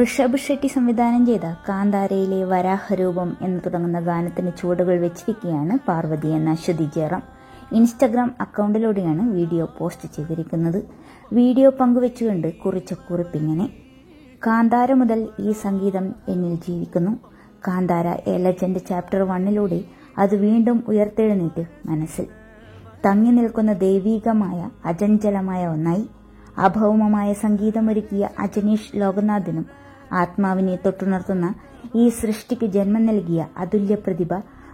ഋഷഭ് ഷെട്ടി സംവിധാനം ചെയ്ത കാന്താരയിലെ വരാഹരൂപം എന്ന് തുടങ്ങുന്ന ഗാനത്തിന് ചുവടുകൾ വെച്ചിരിക്കുകയാണ് പാർവതി എന്ന അശ്വതി ജയറാം. ഇൻസ്റ്റഗ്രാം അക്കൗണ്ടിലൂടെയാണ് വീഡിയോ പോസ്റ്റ് ചെയ്തിരിക്കുന്നത്. വീഡിയോ പങ്കുവെച്ചുകൊണ്ട് കുറിച്ച കുറിപ്പിങ്ങനെ: കാന്താര മുതൽ ഈ സംഗീതം എന്നിൽ ജീവിക്കുന്നു. കാന്താര എ ലെജൻഡ് ചാപ്റ്റർ 1 അത് വീണ്ടും ഉയർത്തെഴുന്നേറ്റ് മനസ്സിൽ തങ്ങി നിൽക്കുന്ന ദൈവീകമായ അചഞ്ചലമായ ഒന്നായി. അഭൗമമായ സംഗീതമൊരുക്കിയ അജനീഷ് ലോകനാഥനും ആത്മാവിനെ തൊട്ടുണർത്തുന്ന ഈ സൃഷ്ടിക്ക് ജന്മം നൽകിയ അതുല്യ പ്രതിഭ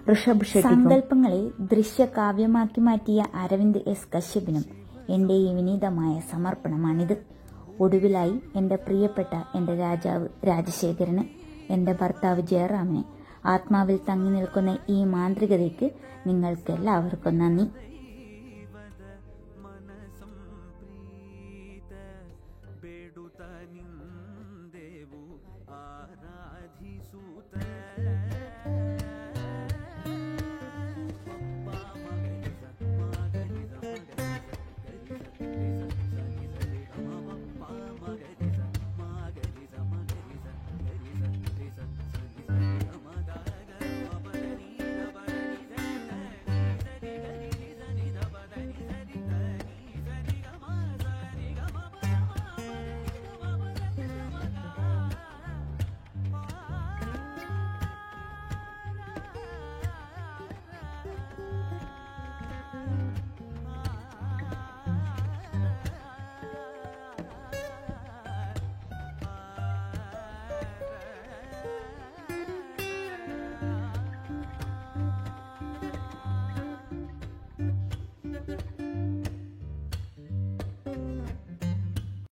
ഋഷഭ് ഷെട്ടി, സങ്കല്പങ്ങളെ ദൃശ്യകാവ്യമാക്കി മാറ്റിയ അരവിന്ദ് എസ് കശ്യപിനും എൻ്റെ ഈ വിനീതമായ സമർപ്പണമാണിത്. ഒടുവിലായി എൻ്റെ പ്രിയപ്പെട്ട എൻ്റെ രാജാവ് രാജശേഖരന്, എൻ്റെ ഭർത്താവ് ജയറാമിന്, ആത്മാവിൽ തങ്ങി നിൽക്കുന്ന ഈ മാന്ത്രികതയ്ക്ക് നിങ്ങൾക്കെല്ലാവർക്കും നന്ദി. ಬೇಡುತ್ತ ನಿಂದೆವು ಆರಾಧಿಸುತ್ತ